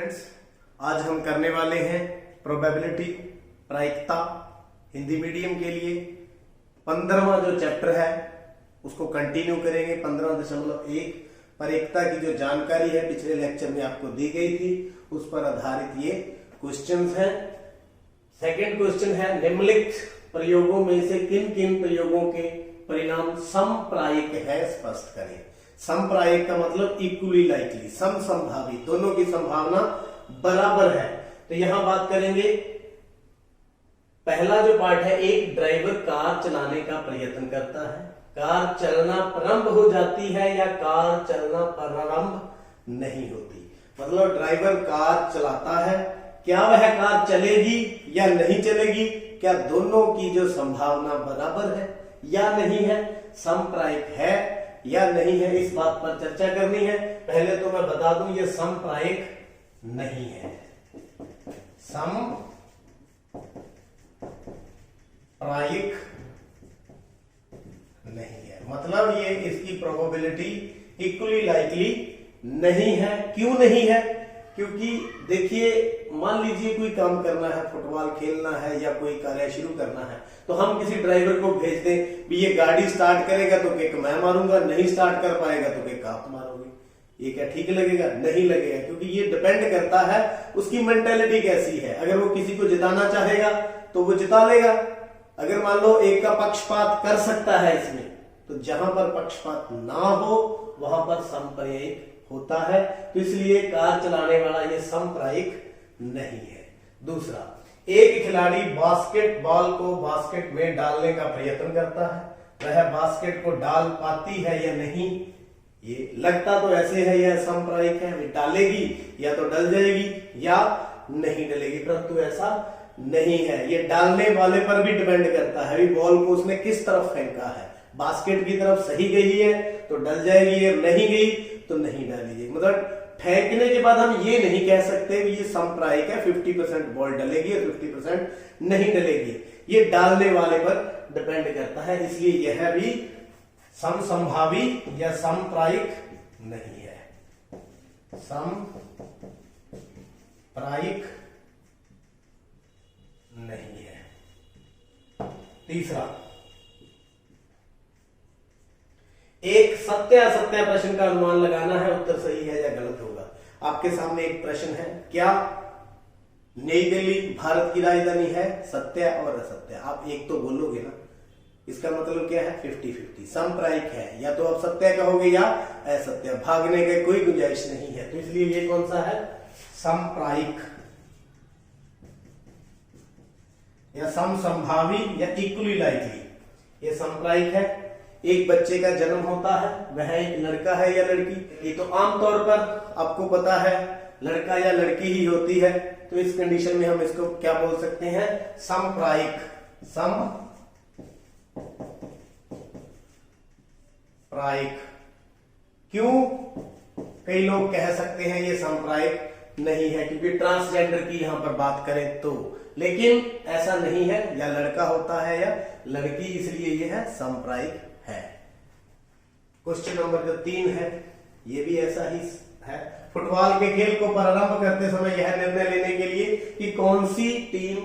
Friends, आज हम करने वाले हैं प्रोबेबिलिटी प्रायिकता हिंदी मीडियम के लिए 15वां जो चैप्टर है उसको कंटिन्यू करेंगे। 15.1 प्रायिकता की जो जानकारी है पिछले लेक्चर में आपको दी गई थी उस पर आधारित ये क्वेश्चंस हैं। सेकंड क्वेश्चन है, निम्नलिखित प्रयोगों में से किन किन प्रयोगों के परिणाम समप्रायिक है स्पष्ट करें। समप्रायिक का मतलब इक्वली लाइकली, समसंभावी, दोनों की संभावना बराबर है। तो यहां बात करेंगे, पहला जो पार्ट है, एक ड्राइवर कार चलाने का प्रयत्न करता है, कार चलना प्रारंभ हो जाती है या कार चलना प्रारंभ नहीं होती। मतलब ड्राइवर कार चलाता है, क्या वह कार चलेगी या नहीं चलेगी, क्या दोनों की जो संभावना बराबर है या नहीं है, समप्रायिक है या नहीं है, इस बात पर चर्चा करनी है। पहले तो मैं बता दूं ये समप्रायिक नहीं है, समप्रायिक नहीं है, मतलब ये इसकी प्रोबेबिलिटी इक्वली लाइकली नहीं है। क्यों नहीं है? क्योंकि देखिए, मान लीजिए कोई काम करना है, फुटबॉल खेलना है या कोई कार्य शुरू करना है, तो हम किसी ड्राइवर को भेज दें भी ये गाड़ी स्टार्ट करेगा तो किक मैं मारूंगा, नहीं स्टार्ट कर पाएगा तो किक आप मारोगे, ये क्या ठीक लगेगा? नहीं लगेगा, क्योंकि ये डिपेंड करता है उसकी मेंटेलिटी कैसी है। अगर वो किसी को जिताना चाहेगा तो वो जिता लेगा। अगर मान लो एक का पक्षपात कर सकता है इसमें, तो जहां पर पक्षपात ना हो वहां पर समप्रायिक होता है। तो इसलिए कार चलाने वाला ये समप्रायिक नहीं है। दूसरा, एक खिलाड़ी बास्केटबॉल को बास्केट में डालने का प्रयत्न करता है, वह बास्केट को डाल पाती है या नहीं, ये लगता तो ऐसे है यह समप्रायिक है, वे डालेगी या तो डल जाएगी या नहीं डलेगी, परंतु ऐसा नहीं है। ये डालने वाले पर भी डिपेंड करता है, बॉल को उसने किस तरफ फेंका है। बास्केट की तरफ सही गई है तो डल जाएगी, और नहीं गई तो नहीं डालेगी। मतलब फेंकने के बाद हम ये नहीं कह सकते कि ये समप्रायिक है, 50% बॉल डलेगी और 50% नहीं डलेगी। ये डालने वाले पर डिपेंड करता है, इसलिए यह भी समसंभावी या समप्रायिक नहीं है, समप्रायिक नहीं है। तीसरा, एक सत्य असत्य प्रश्न का अनुमान लगाना है, उत्तर सही है या गलत होगा। आपके सामने एक प्रश्न है, क्या नई दिल्ली भारत की राजधानी है? सत्य और असत्य, आप एक तो बोलोगे ना, इसका मतलब क्या है? 50-50, समप्रायिक है, या तो आप सत्य कहोगे या असत्य, भागने की कोई गुंजाइश नहीं है। तो इसलिए ये कौन सा है? समप्रायिक या समसंभावी या इक्वली लाइकली, ये समप्रायिक है। एक बच्चे का जन्म होता है, वह एक लड़का है या लड़की, ये तो आमतौर पर आपको पता है लड़का या लड़की ही होती है। तो इस कंडीशन में हम इसको क्या बोल सकते हैं? समप्रायिक, समप्रायिक। क्यों? कई लोग कह सकते हैं ये समप्रायिक नहीं है क्योंकि ट्रांसजेंडर की यहां पर बात करें तो, लेकिन ऐसा नहीं है, या लड़का होता है या लड़की, इसलिए यह है समप्रायिक है। क्वेश्चन नंबर जो 3 है ये भी ऐसा ही है। फुटबॉल के खेल को प्रारंभ करते समय यह निर्णय लेने के लिए कि कौन सी टीम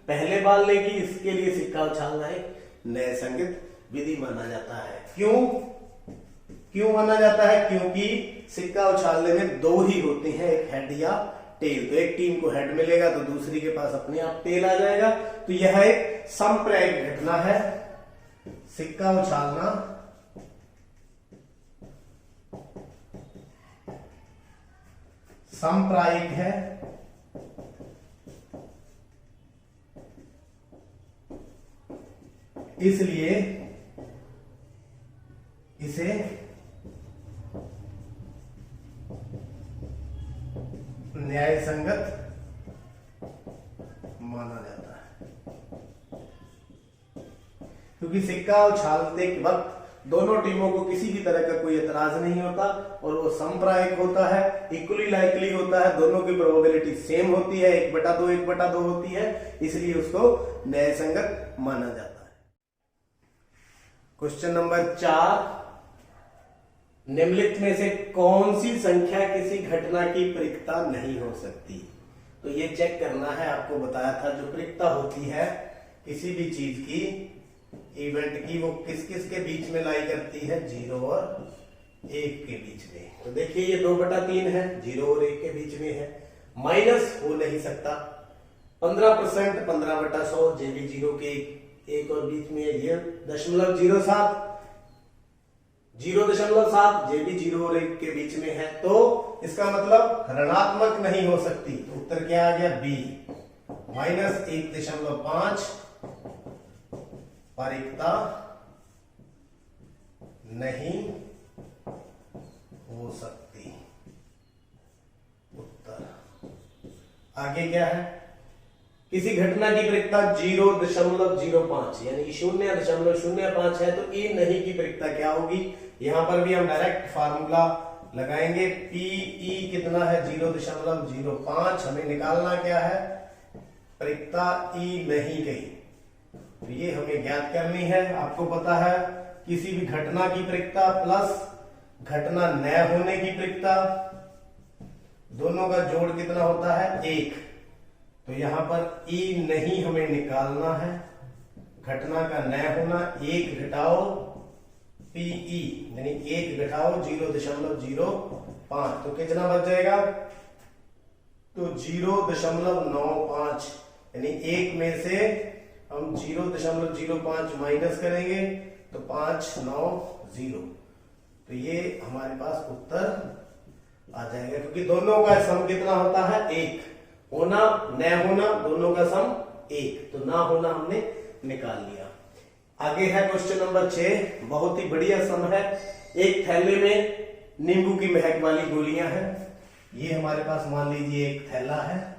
पहले बॉल लेगी, इसके लिए सिक्का उछालना एक न्यायसंगत विधि माना जाता है। क्यों माना जाता है? क्योंकि सिक्का उछालने में दो ही होते हैं, एक हेड या टेल। तो एक टीम को हेड मिलेगा तो दूसरी के पास अपने आप टेल आ जाएगा। तो यह एक समप्रायिक घटना है, सिक्का उछालना समप्रायिक है, इसलिए इसे न्यायसंगत माना जाता है। क्योंकि सिक्का उछालते के वक्त दोनों टीमों को किसी भी तरह का कोई एतराज नहीं होता और वो समप्रायिक होता है, इक्वली लाइकली होता है, दोनों की प्रोबेबिलिटी सेम होती है, 1/2 होती है, इसलिए उसको न्यायसंगत माना जाता है। क्वेश्चन नंबर 4, निम्नलिखित में से कौन सी संख्या किसी घटना की परिक्ता नहीं हो सकती। तो ये चेक करना है। आपको बताया था जो परिक्ता होती है किसी भी चीज की, इवेंट की, वो किस किस के बीच में लाई करती है, 0 और 1 के बीच में। तो देखिए ये 2/3 है, 0 और 1 के बीच में है। माइनस हो नहीं सकता। 15% 15/100, जे भी 0 के 1 और बीच में है। ये 0.07 0.7, जे भी 0 और 1 के बीच में है। तो इसका मतलब ऋणात्मक नहीं हो सकती। तो उत्तर क्या आ गया, बी, -1.5 परिक्ता नहीं हो सकती। उत्तर आगे क्या है, किसी घटना की परिक्ता 0.05 यानी 0.05 है, तो ई नहीं की परिक्ता क्या होगी। यहां पर भी हम डायरेक्ट फार्मूला लगाएंगे। पीई कितना है, 0.05। हमें निकालना क्या है, परिक्ता ई नहीं गई, तो ये हमें ज्ञात करनी है। आपको पता है किसी भी घटना की परिक्ता प्लस घटना न होने की परिक्ता, दोनों का जोड़ कितना होता है, 1। तो यहां पर ई नहीं हमें निकालना है। घटना का न होना, 1 घटाओ पीई यानी 1 घटाओ 0.05, तो कितना बच जाएगा, तो 0.95 यानी 1 में से हम 0.05 माइनस करेंगे तो 590। तो ये हमारे पास उत्तर आ जाएगा, क्योंकि दोनों का सम कितना होता है, 1। होना न होना दोनों का सम 1, तो ना होना हमने निकाल लिया। आगे है क्वेश्चन नंबर 6, बहुत ही बढ़िया सम है। एक थैले में नींबू की महक वाली गोलियां हैं। ये हमारे पास मान लीजिए एक थैला है,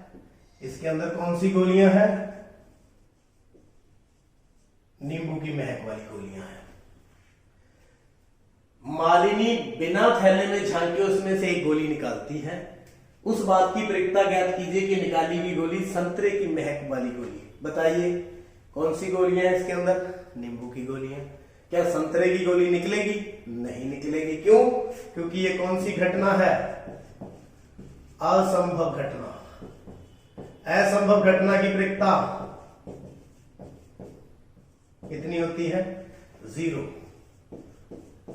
इसके अंदर कौन सी गोलियां हैं, नींबू की महक वाली गोलियां हैं। मालिनी बिना थैले में झांके उसमें से एक गोली निकालती है। उस बात की परिक्ता ज्ञात कीजिए कि निकाली हुई गोली संतरे की महक वाली गोली। बताइए कौन सी गोलियां हैं इसके अंदर, नींबू की गोलियां। क्या संतरे की गोली निकलेगी, नहीं निकलेगी। क्यों, क्योंकि ये कौन सी घटना है, असंभव घटना। असंभव घटना की परिक्ता कितनी होती है, 0।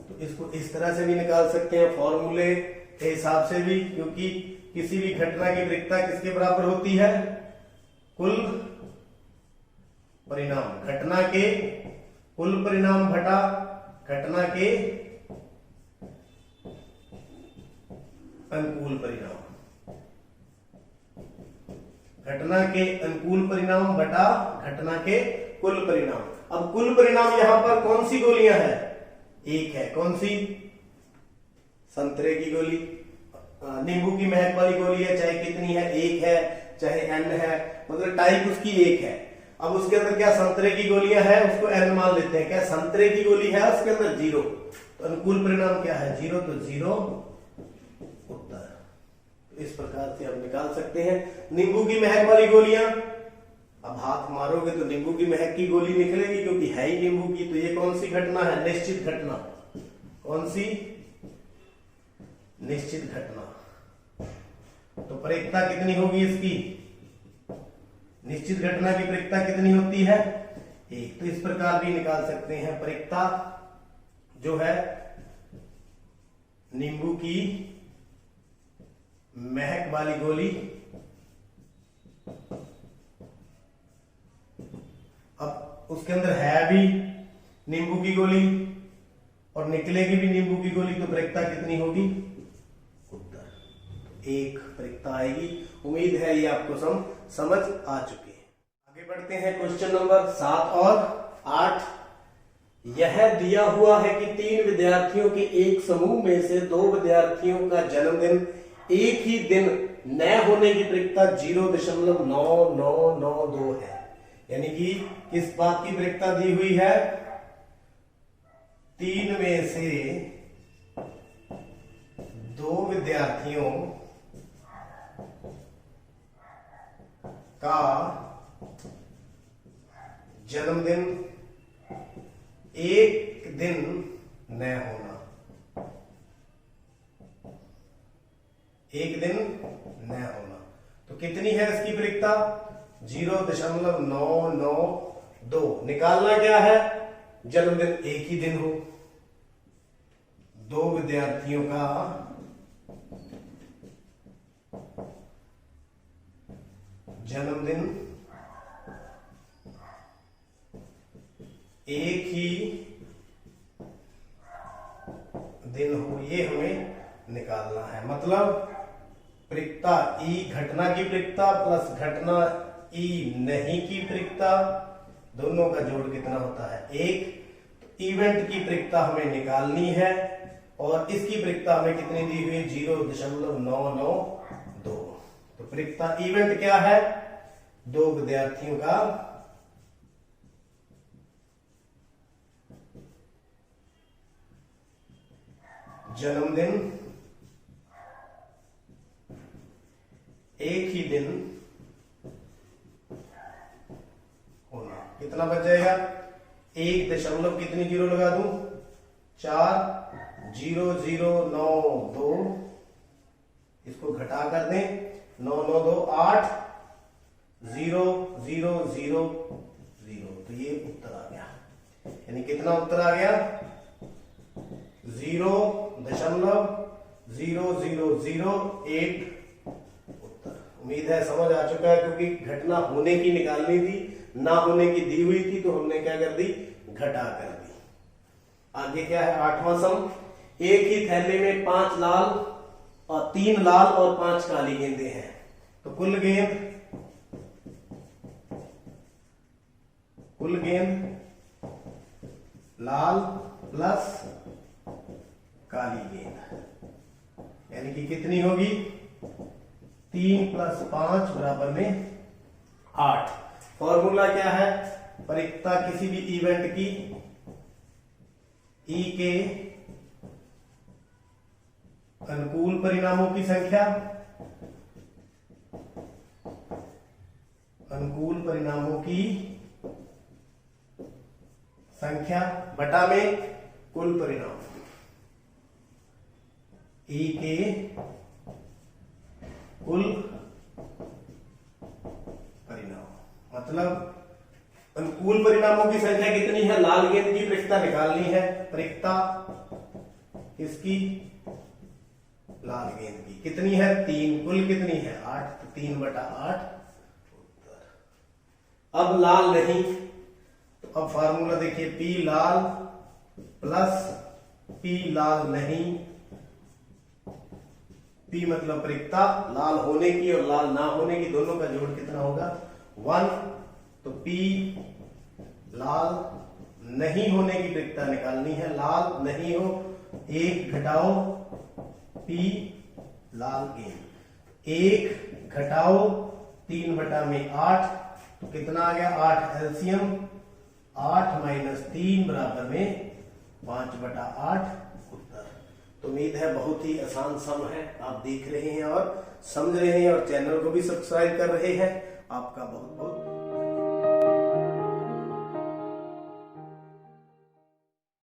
तो इसको इस तरह से भी निकाल सकते हैं फॉर्मूले के हिसाब से भी, क्योंकि किसी भी घटना की परिक्ता किसके बराबर होती है, कुल परिणाम, घटना के कुल परिणाम घटा घटना के अनुकूल परिणाम, घटना के अनुकूल परिणाम बटा घटना के कुल परिणाम। अब कुल परिणाम यहां पर कौन सी गोलियां हैं, 1 है। कौन सी, संतरे की गोली, नींबू की महक वाली गोली है, चाहे कितनी है, 1 है, चाहे n है, मतलब टाइप उसकी 1 है। अब उसके अंदर क्या संतरे की गोलियां है, उसको n मान लेते हैं। क्या संतरे की गोली है, उसके अंदर 0, तो अनुकूल परिणाम क्या है, 0, तो 0 उत्तर। तो इस प्रकार से हम निकाल सकते हैं। नींबू की महक वाली गोलियां, अब हाथ मारोगे तो नींबू की महक की गोली निकलेगी, क्योंकि है ही नींबू की। तो ये कौन सी घटना है, निश्चित घटना। कौन सी, निश्चित घटना। तो परिक्ता कितनी होगी इसकी, निश्चित घटना की परिक्ता कितनी होती है, 1। तो इस प्रकार भी निकाल सकते हैं परिक्ता जो है नींबू की महक वाली गोली। अब उसके अंदर है भी नींबू की गोली और निकलेगी भी नींबू की गोली, तो परिक्ता कितनी होगी, उत्तर 1 परिक्ता आएगी। उम्मीद है ये आपको समझ आ चुकी है। आगे बढ़ते हैं क्वेश्चन नंबर 7 और 8। यह दिया हुआ है कि 3 विद्यार्थियों के एक समूह में से 2 विद्यार्थियों का जन्मदिन एक ही दिन न होने की परिक्ता 0.9992 है। यानी कि किस बात की परिक्ता दी हुई है, 3 में से 2 विद्यार्थियों का जन्मदिन एक दिन न होना। एक दिन न होना। तो कितनी है इसकी प्रिकता? 0.992। निकालना क्या है? जन्मदिन एक ही दिन हो, दो विद्यार्थियों का जन्मदिन एक ही दिन हो, ये हमें निकालना है। मतलब प्रिकता ई घटना की प्रिकता प्लस घटना ई नहीं की प्रिकता, दोनों का जोड़ कितना होता है? एक। तो इवेंट की प्रिकता हमें निकालनी है और इसकी प्रिकता हमें कितनी दी हुई? 0.992। तो प्रिकता इवेंट क्या है? दो विद्यार्थियों का जन्मदिन एक ही दिन होना। कितना बच जाएगा? 1 दशमलव कितनी जीरो लगा दूं? 40092। इसको घटा कर दें, 992 8 0 0 0 0। तो ये उत्तर आ गया। यानी कितना उत्तर आ गया? 0.0008 उत्तर। उम्मीद है समझ आ चुका है, क्योंकि घटना होने की निकालनी थी, ना होने की दी हुई थी, तो हमने क्या कर दी? घटा कर दी। आगे क्या है? 8वां सम। एक ही थैले में 5 लाल और 3 लाल और 5 काली गेंदें हैं, तो कुल गेंद लाल प्लस काली गेंद, यानी कि कितनी होगी? 3 + 5 = 8। फॉर्मूला क्या है? प्रिकता किसी भी इवेंट की ई के अनुकूल परिणामों की संख्या, अनुकूल परिणामों की संख्या बटा में कुल परिणाम, ई के कुल परिणाम। मतलब अनुकूल परिणामों की संख्या कितनी है? लाल गेंद की प्रिकता निकालनी है। प्रिकता किसकी? लाल गेंद की। कितनी है? 3। कुल कितनी है? 8। तो 3/8 उत्तर। अब लाल नहीं, तो अब फार्मूला देखिए, पी लाल प्लस पी लाल नहीं। पी मतलब प्रिकता, लाल होने की और लाल ना होने की, दोनों का जोड़ कितना होगा? 1। तो पी लाल नहीं होने की प्रिकता निकालनी है। लाल नहीं हो, 1 घटाओ पी लाल गेंद, 1 घटाओ 3/8। तो कितना आ गया? 8 एलसीएम, 8 - 3 = 5/8 उत्तर। तो उम्मीद है बहुत ही आसान सम है, आप देख रहे हैं और समझ रहे हैं और चैनल को भी सब्सक्राइब कर रहे हैं। आपका बहुत बहुत